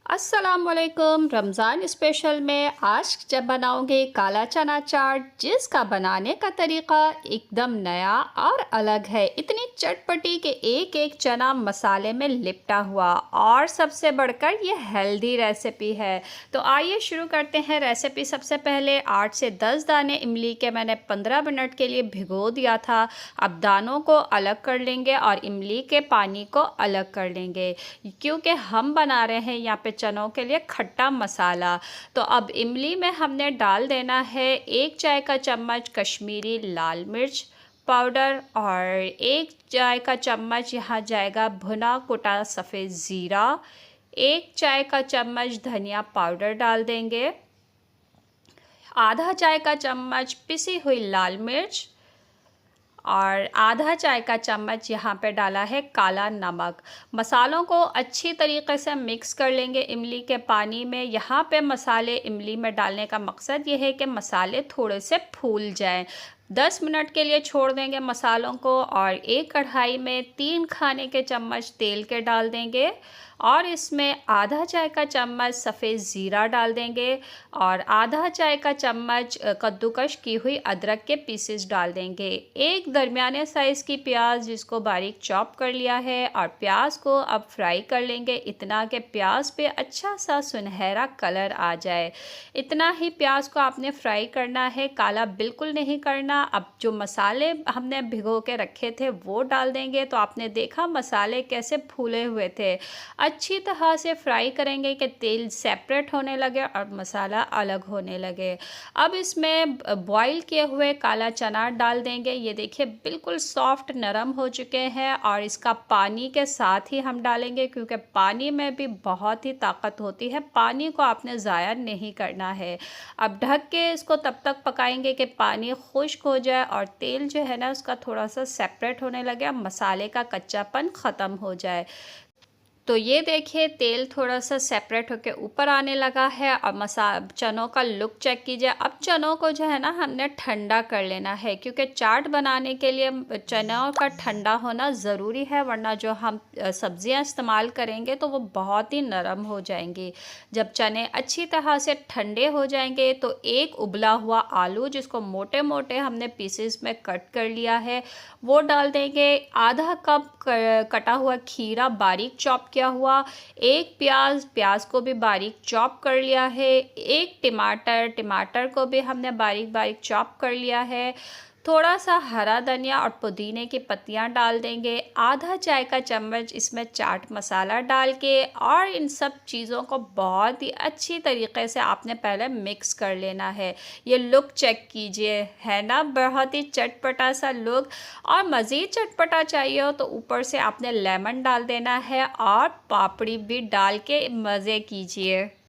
अस्सलामुअलैकुम। रमज़ान स्पेशल में आज जब बनाऊंगी काला चना चाट, जिसका बनाने का तरीका एकदम नया और अलग है। इतनी चटपटी कि एक एक चना मसाले में लिपटा हुआ, और सबसे बढ़कर ये हेल्दी रेसिपी है। तो आइए शुरू करते हैं रेसिपी। सबसे पहले 8 से 10 दाने इमली के मैंने 15 मिनट के लिए भिगो दिया था। अब दानों को अलग कर लेंगे और इमली के पानी को अलग कर लेंगे, क्योंकि हम बना रहे हैं यहाँ पे चनों के लिए खट्टा मसाला। तो अब इमली में हमने डाल देना है 1 चाय का चम्मच कश्मीरी लाल मिर्च पाउडर, और 1 चाय का चम्मच यहाँ जाएगा भुना कुटा सफ़ेद ज़ीरा। 1 चाय का चम्मच धनिया पाउडर डाल देंगे। आधा चाय का चम्मच पिसी हुई लाल मिर्च, और आधा चाय का चम्मच यहाँ पे डाला है काला नमक। मसालों को अच्छी तरीके से मिक्स कर लेंगे इमली के पानी में। यहाँ पे मसाले इमली में डालने का मकसद ये है कि मसाले थोड़े से फूल जाएं। 10 मिनट के लिए छोड़ देंगे मसालों को, और एक कढ़ाई में 3 खाने के चम्मच तेल के डाल देंगे, और इसमें आधा चाय का चम्मच सफ़ेद ज़ीरा डाल देंगे, और आधा चाय का चम्मच कद्दूकश की हुई अदरक के पीसेस डाल देंगे। एक दरमियाने साइज़ की प्याज जिसको बारीक चॉप कर लिया है, और प्याज को अब फ्राई कर लेंगे इतना कि प्याज पे अच्छा सा सुनहरा कलर आ जाए। इतना ही प्याज को आपने फ्राई करना है, काला बिल्कुल नहीं करना। अब जो मसाले हमने भिगो के रखे थे वो डाल देंगे। तो आपने देखा मसाले कैसे फूले हुए थे। अच्छी तरह से फ्राई करेंगे कि तेल सेपरेट होने लगे और मसाला अलग होने लगे। अब इसमें बॉईल किए हुए काला चना डाल देंगे। ये देखिए बिल्कुल सॉफ्ट नरम हो चुके हैं, और इसका पानी के साथ ही हम डालेंगे, क्योंकि पानी में भी बहुत ही ताकत होती है। पानी को आपने ज़ाया नहीं करना है। अब ढक के इसको तब तक पकाएंगे कि पानी खुश्क हो जाए और तेल जो है ना उसका थोड़ा सा सेपरेट होने लगे, मसाले का कच्चापन ख़त्म हो जाए। तो ये देखिए तेल थोड़ा सा सेपरेट होकर ऊपर आने लगा है, और चनों का लुक चेक कीजिए। अब चनों को जो है ना हमने ठंडा कर लेना है, क्योंकि चाट बनाने के लिए चनों का ठंडा होना ज़रूरी है, वरना जो हम सब्ज़ियां इस्तेमाल करेंगे तो वो बहुत ही नरम हो जाएंगी। जब चने अच्छी तरह से ठंडे हो जाएंगे तो एक उबला हुआ आलू जिसको मोटे मोटे हमने पीसेस में कट कर लिया है वो डाल देंगे। आधा कप कटा हुआ खीरा बारीक चॉप किया हुआ, एक प्याज को भी बारीक चॉप कर लिया है, एक टमाटर को भी हमने बारीक बारीक चॉप कर लिया है। थोड़ा सा हरा धनिया और पुदीने की पत्तियां डाल देंगे। आधा चाय का चम्मच इसमें चाट मसाला डाल के, और इन सब चीज़ों को बहुत ही अच्छी तरीके से आपने पहले मिक्स कर लेना है। ये लुक चेक कीजिए, है ना बहुत ही चटपटा सा लुक। और मज़ीद चटपटा चाहिए हो तो ऊपर से आपने लेमन डाल देना है, और पापड़ी भी डाल के मज़े कीजिए।